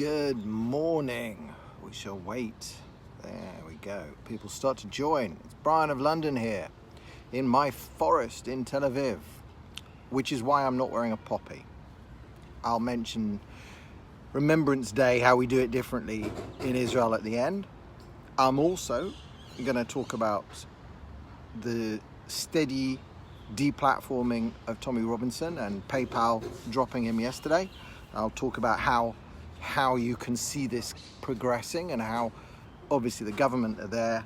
Good morning. We shall wait. There we go. People start to join. It's Brian of London here in my forest in Tel Aviv, which is why I'm not wearing a poppy. I'll mention Remembrance Day, how we do it differently in Israel at the end. I'm also going to talk about the steady deplatforming of Tommy Robinson and PayPal dropping him yesterday. I'll talk about how you can see this progressing and how obviously the government are there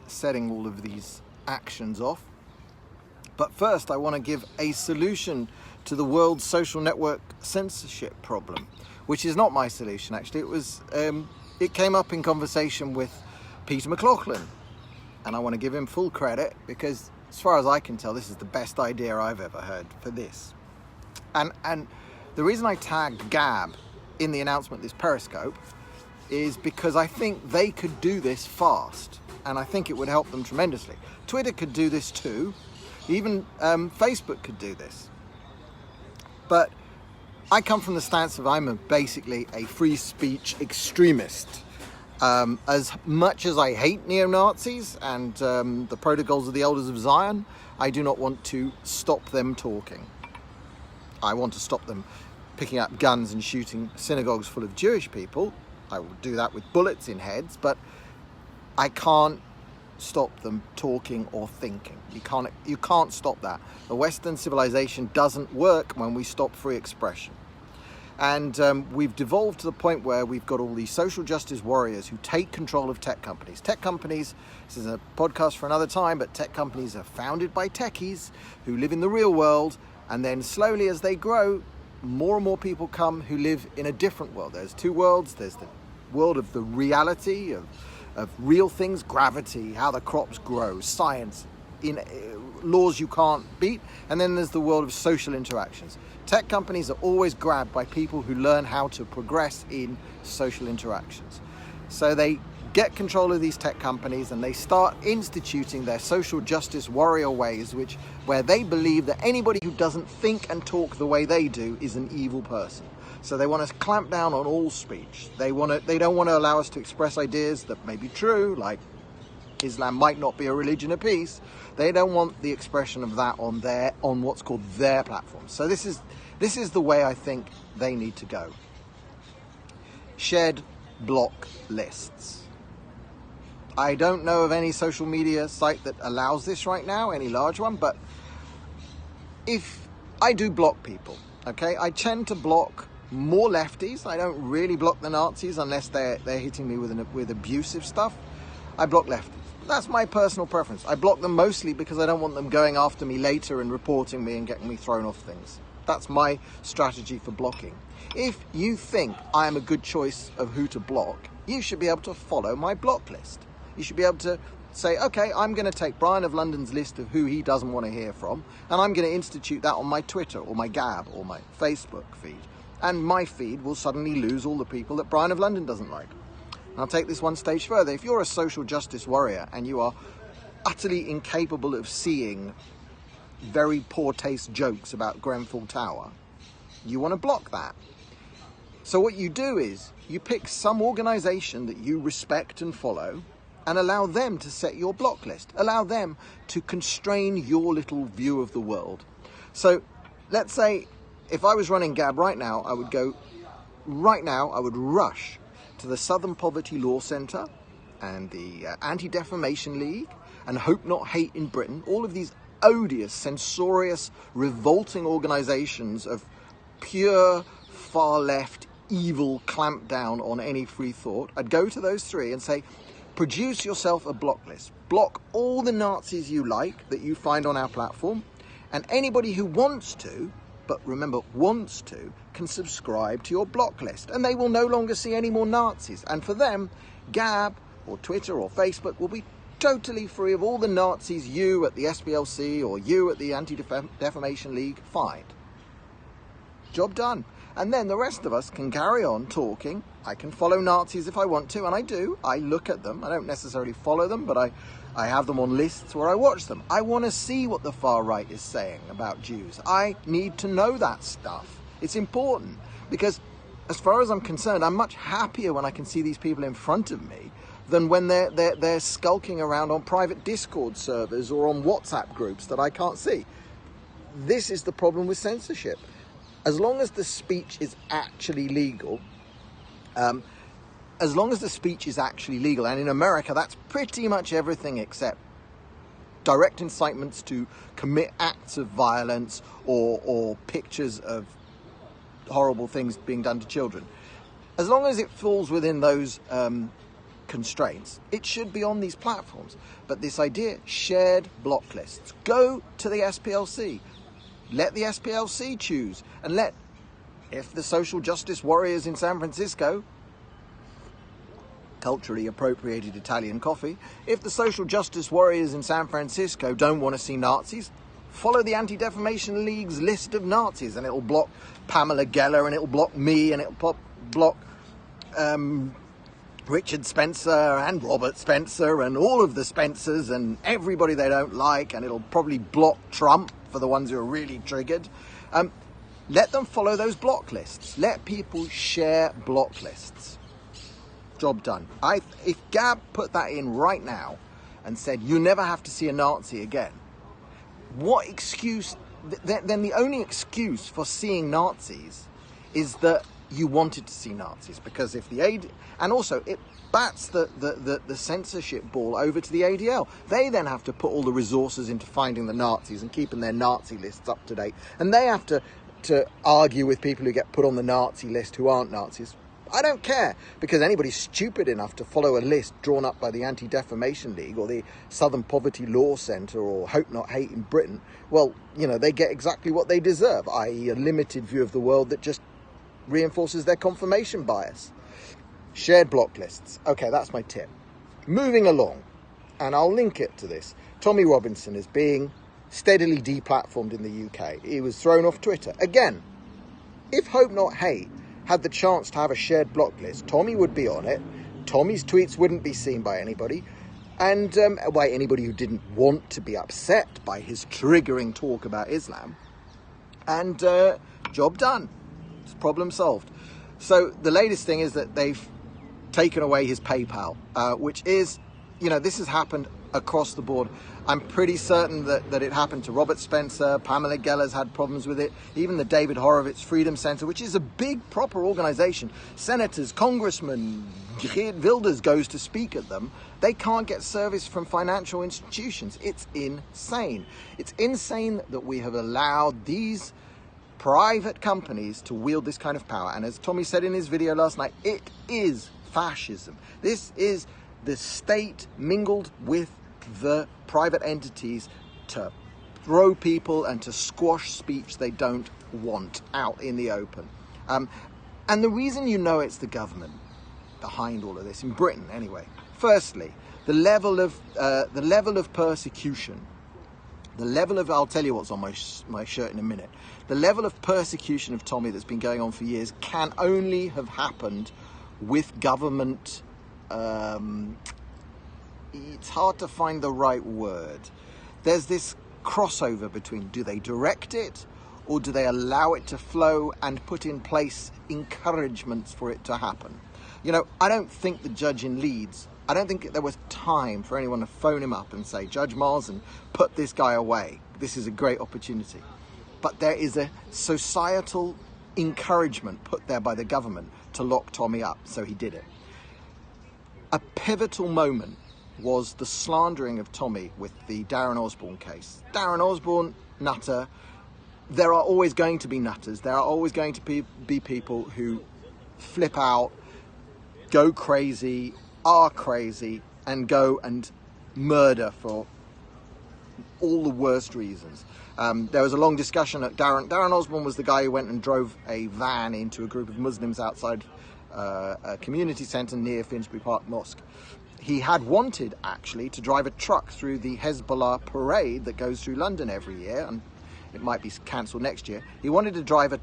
setting all of these actions off. But first I want to give a solution to the world's social network censorship problem, which is not my solution actually. It came up in conversation with Peter McLaughlin, and I want to give him full credit because as far as I can tell, this is the best idea I've ever heard for this. And the reason I tagged Gab in the announcement, this Periscope, is because I think they could do this fast, and I think it would help them tremendously. Twitter could do this too, even Facebook could do this. But I come from the stance of I'm basically a free speech extremist. As much as I hate neo-Nazis and the protocols of the Elders of Zion, I do not want to stop them talking. I want to stop them picking up guns and shooting synagogues full of Jewish people. I will do that with bullets in heads, but I can't stop them talking or thinking. You can't stop that. The Western civilization doesn't work when we stop free expression. And we've devolved to the point where we've got all these social justice warriors who take control of tech companies. Tech companies, this is a podcast for another time, but tech companies are founded by techies who live in the real world, and then slowly as they grow, more and more people come who live in a different world. There's two worlds. There's the world of the reality, of real things, gravity, how the crops grow, science, in laws you can't beat. And then there's the world of social interactions. Tech companies are always grabbed by people who learn how to progress in social interactions. So they get control of these tech companies and they start instituting their social justice warrior ways, where they believe that anybody who doesn't think and talk the way they do is an evil person. So they want to clamp down on all speech. They don't want to allow us to express ideas that may be true, like Islam might not be a religion of peace. They don't want the expression of that on what's called their platform. So this is the way I think they need to go. Shared block lists. I don't know of any social media site that allows this right now, any large one, but if I do block people, okay, I tend to block more lefties. I don't really block the Nazis unless they're hitting me with abusive stuff. I block lefties. That's my personal preference. I block them mostly because I don't want them going after me later and reporting me and getting me thrown off things. That's my strategy for blocking. If you think I am a good choice of who to block, you should be able to follow my block list. You should be able to say, okay, I'm going to take Brian of London's list of who he doesn't want to hear from, and I'm going to institute that on my Twitter or my Gab or my Facebook feed. And my feed will suddenly lose all the people that Brian of London doesn't like. And I'll take this one stage further. If you're a social justice warrior and you are utterly incapable of seeing very poor taste jokes about Grenfell Tower, you want to block that. So what you do is you pick some organization that you respect and follow and allow them to set your block list. Allow them to constrain your little view of the world. So let's say if I was running Gab right now, I would rush to the Southern Poverty Law Centre and the Anti-Defamation League and Hope Not Hate in Britain, all of these odious, censorious, revolting organizations of pure far left evil clamp down on any free thought. I'd go to those three and say, produce yourself a block list. Block all the Nazis you like that you find on our platform, and anybody who wants to, but remember, wants to, can subscribe to your block list, and they will no longer see any more Nazis. And for them, Gab or Twitter or Facebook will be totally free of all the Nazis you at the SPLC or you at the Anti-Defamation League find. Job done. And then the rest of us can carry on talking. I can follow Nazis if I want to, and I do. I look at them. I don't necessarily follow them, but I have them on lists where I watch them. I want to see what the far right is saying about Jews. I need to know that stuff. It's important because as far as I'm concerned, I'm much happier when I can see these people in front of me than when they're skulking around on private Discord servers or on WhatsApp groups that I can't see. This is the problem with censorship. As long as the speech is actually legal, and in America that's pretty much everything except direct incitements to commit acts of violence or pictures of horrible things being done to children. As long as it falls within those constraints, it should be on these platforms. But this idea, shared block lists, go to the SPLC. Let the SPLC choose, and if the social justice warriors in San Francisco, culturally appropriated Italian coffee, if the social justice warriors in San Francisco don't want to see Nazis, follow the Anti-Defamation League's list of Nazis, and it'll block Pamela Geller, and it'll block me, and it'll block Richard Spencer and Robert Spencer and all of the Spencers and everybody they don't like, and it'll probably block Trump for the ones who are really triggered. Let them follow those block lists. Let people share block lists. Job done. If Gab put that in right now and said, you never have to see a Nazi again, what excuse, then the only excuse for seeing Nazis is that you wanted to see Nazis, because if the and also it bats the censorship ball over to the ADL. They then have to put all the resources into finding the Nazis and keeping their Nazi lists up to date, and they have to argue with people who get put on the Nazi list who aren't Nazis. I don't care, because anybody stupid enough to follow a list drawn up by the Anti-Defamation League or the Southern Poverty Law Centre or Hope Not Hate in Britain, well, they get exactly what they deserve, i.e. a limited view of the world that just reinforces their confirmation bias. Shared block lists. Okay, that's my tip. Moving along, and I'll link it to this. Tommy Robinson is being steadily deplatformed in the UK. He was thrown off Twitter. Again, if Hope Not Hate had the chance to have a shared block list, Tommy would be on it. Tommy's tweets wouldn't be seen by anybody, and by anybody who didn't want to be upset by his triggering talk about Islam. And job done. It's problem solved. So the latest thing is that they've taken away his PayPal, which is, this has happened across the board. I'm pretty certain that it happened to Robert Spencer. Pamela Geller's had problems with it. Even the David Horowitz Freedom Center, which is a big, proper organization. Senators, congressmen, Geert Wilders goes to speak at them. They can't get service from financial institutions. It's insane. It's insane that we have allowed these private companies to wield this kind of power. And as Tommy said in his video last night, it is fascism. This is the state mingled with the private entities to throw people and to squash speech they don't want out in the open. And the reason it's the government behind all of this, in Britain anyway, firstly, the level of persecution, I'll tell you what's on my shirt in a minute, the level of persecution of Tommy that's been going on for years can only have happened with government. It's hard to find the right word. There's this crossover between, do they direct it or do they allow it to flow and put in place encouragements for it to happen? I don't think the judge in Leeds, I don't think there was time for anyone to phone him up and say, Judge Marsden, put this guy away. This is a great opportunity. But there is a societal encouragement put there by the government to lock Tommy up, so he did it. A pivotal moment was the slandering of Tommy with the Darren Osborne case. Darren Osborne, nutter. There are always going to be nutters. There are always going to be people who flip out, go crazy, are crazy, and go and murder for all the worst reasons. There was a long discussion at Darren Osborne was the guy who went and drove a van into a group of Muslims outside a community centre near Finsbury Park Mosque. He had wanted, actually, to drive a truck through the Hezbollah parade that goes through London every year, and it might be cancelled next year. He wanted to drive a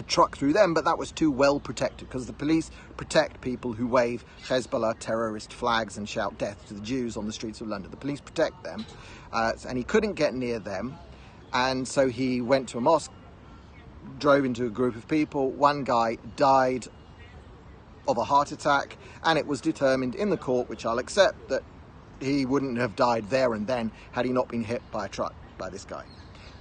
truck through them, but that was too well protected, because the police protect people who wave Hezbollah terrorist flags and shout death to the Jews on the streets of London. The police protect them, and he couldn't get near them, and so he went to a mosque, drove into a group of people. One guy died of a heart attack, and it was determined in the court, which I'll accept, that he wouldn't have died there and then had he not been hit by a truck by this guy.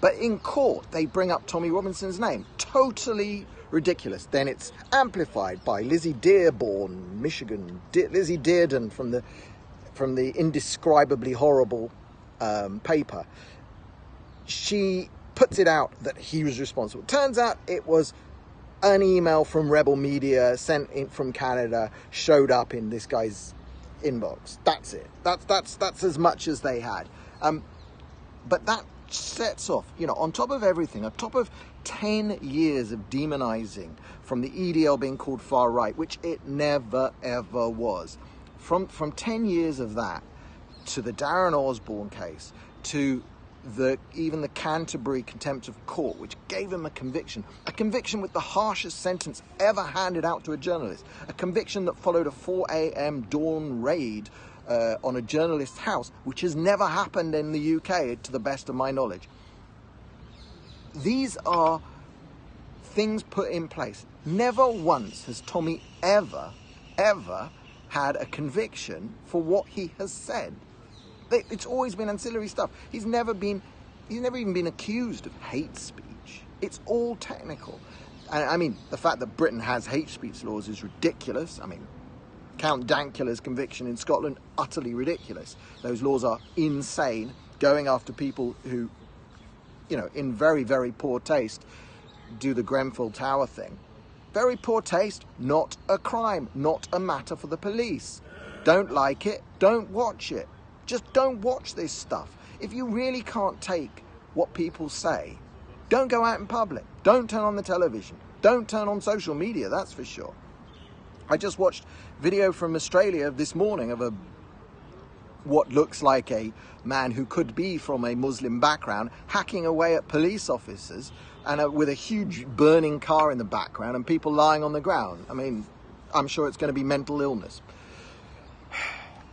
But in court, they bring up Tommy Robinson's name. Totally ridiculous. Then it's amplified by Lizzie Dearborn, Michigan. Lizzie Dearden from the indescribably horrible paper. She puts it out that he was responsible. Turns out it was an email from Rebel Media sent in from Canada, showed up in this guy's inbox. That's it. That's as much as they had. But that sets off, on top of everything, on top of 10 years of demonizing, from the EDL being called far right, which it never ever was. From 10 years of that to the Darren Osborne case, to even the Canterbury contempt of court, which gave him a conviction with the harshest sentence ever handed out to a journalist, a conviction that followed a 4 a.m. dawn raid on a journalist's house, which has never happened in the UK, to the best of my knowledge. These are things put in place. Never once has Tommy ever had a conviction for what he has said. It's always been ancillary stuff. He's never even been accused of hate speech. It's all technical. And I mean, the fact that Britain has hate speech laws is ridiculous. I mean, Count Dankula's conviction in Scotland, utterly ridiculous. Those laws are insane, going after people who, in very, very poor taste, do the Grenfell Tower thing. Very poor taste, not a crime, not a matter for the police. Don't like it, don't watch it. Just don't watch this stuff. If you really can't take what people say, don't go out in public. Don't turn on the television. Don't turn on social media, that's for sure. I just watched video from Australia this morning of what looks like a man who could be from a Muslim background hacking away at police officers and with a huge burning car in the background and people lying on the ground. I mean, I'm sure it's going to be mental illness.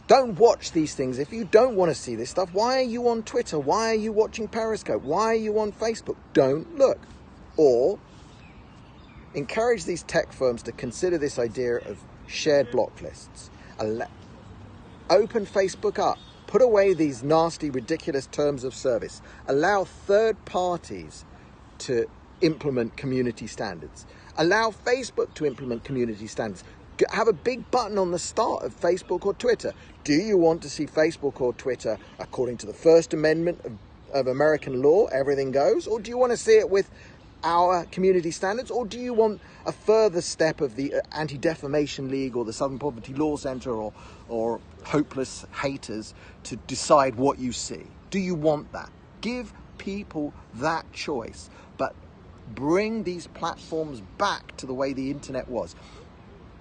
Don't watch these things. If you don't want to see this stuff, why are you on Twitter? Why are you watching Periscope? Why are you on Facebook? Don't look. Or encourage these tech firms to consider this idea of shared block lists. Open Facebook up. Put away these nasty, ridiculous terms of service. Allow third parties to implement community standards. Allow Facebook to implement community standards. Have a big button on the start of Facebook or Twitter. Do you want to see Facebook or Twitter according to the First Amendment of American law, everything goes? Or do you want to see it with our community standards? Or do you want a further step of the Anti-Defamation League or the Southern Poverty Law Centre or hopeless haters to decide what you see? Do you want that? Give people that choice, but bring these platforms back to the way the internet was.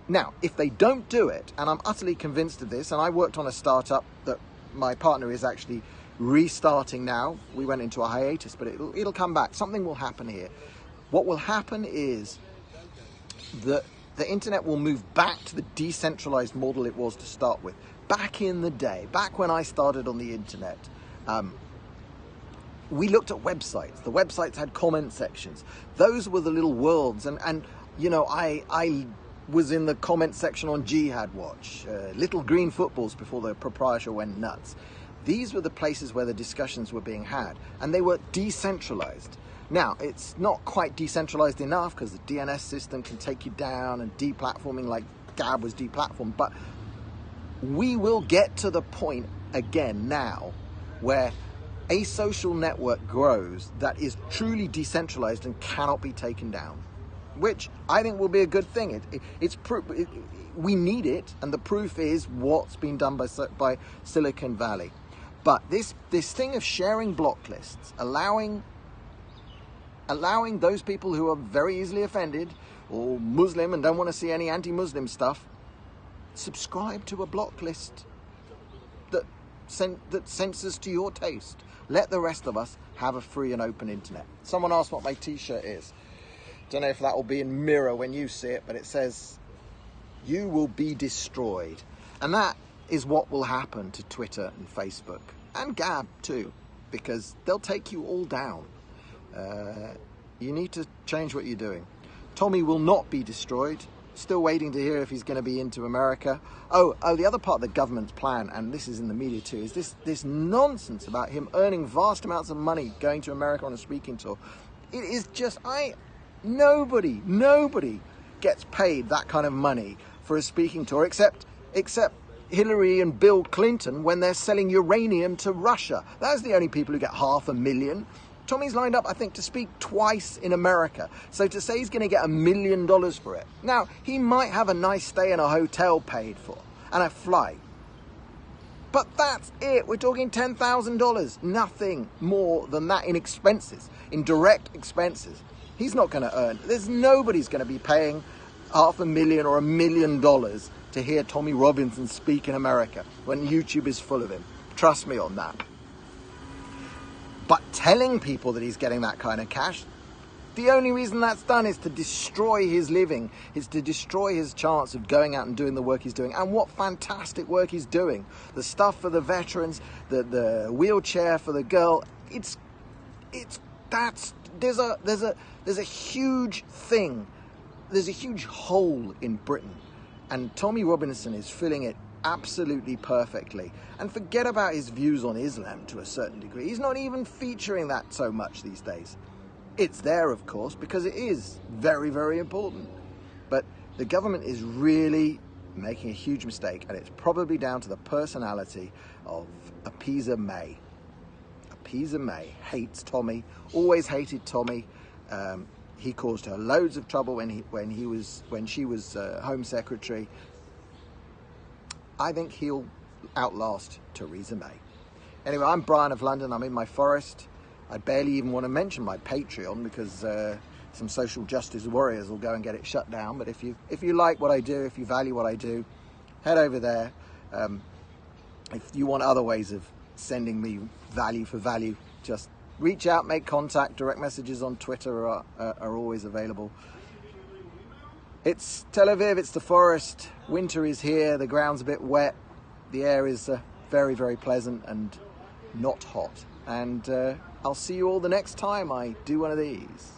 Now, if they don't do it, and I'm utterly convinced of this, and I worked on a startup that my partner is actually restarting now. We went into a hiatus, but it'll come back. Something will happen here. What will happen is that the internet will move back to the decentralized model it was to start with. Back in the day, back when I started on the internet, we looked at websites. The websites had comment sections. Those were the little worlds, and I was in the comment section on Jihad Watch, Little Green Footballs before the proprietor went nuts. These were the places where the discussions were being had, and they were decentralized. Now, it's not quite decentralized enough because the DNS system can take you down and deplatforming like Gab was deplatformed, but we will get to the point again now where a social network grows that is truly decentralized and cannot be taken down, which I think will be a good thing. We need it, and the proof is what's been done by Silicon Valley. But this thing of sharing block lists, allowing those people who are very easily offended or Muslim and don't want to see any anti-Muslim stuff, subscribe to a block list that censors to your taste. Let the rest of us have a free and open internet. Someone asked what my t-shirt is. Don't know if that will be in mirror when you see it, but it says, "You will be destroyed." And that is what will happen to Twitter and Facebook and Gab too, because they'll take you all down. You need to change what you're doing. Tommy will not be destroyed. Still waiting to hear if he's going to be into America. Oh, the other part of the government's plan, and this is in the media too, is this nonsense about him earning vast amounts of money going to America on a speaking tour. It is just, nobody gets paid that kind of money for a speaking tour except Hillary and Bill Clinton when they're selling uranium to Russia. That's the only people who get $500,000. Tommy's lined up, I think, to speak twice in America. So to say he's going to get $1 million for it. Now, he might have a nice stay in a hotel paid for and a flight. But that's it. We're talking $10,000. Nothing more than that in expenses, in direct expenses. He's not going to earn. Nobody's going to be paying $500,000 or $1 million to hear Tommy Robinson speak in America when YouTube is full of him. Trust me on that. But telling people that he's getting that kind of cash, the only reason that's done is to destroy his living, is to destroy his chance of going out and doing the work he's doing. And what fantastic work he's doing. The stuff for the veterans, the wheelchair for the girl. There's a huge thing. There's a huge hole in Britain. And Tommy Robinson is filling it absolutely perfectly. And forget about his views on Islam to a certain degree. He's not even featuring that so much these days. It's there, of course, because it is very, very important. But the government is really making a huge mistake, and it's probably down to the personality of Appeaser May. Appeaser May hates Tommy, always hated Tommy. He caused her loads of trouble when she was Home Secretary. I think he'll outlast Theresa May. Anyway, I'm Brian of London. I'm in my forest. I barely even want to mention my Patreon because some social justice warriors will go and get it shut down. But if you like what I do, if you value what I do, head over there. If you want other ways of sending me value for value, just reach out, make contact. Direct messages on Twitter are always available. It's Tel Aviv, it's the forest. Winter is here, the ground's a bit wet. The air is very, very pleasant and not hot. And I'll see you all the next time I do one of these.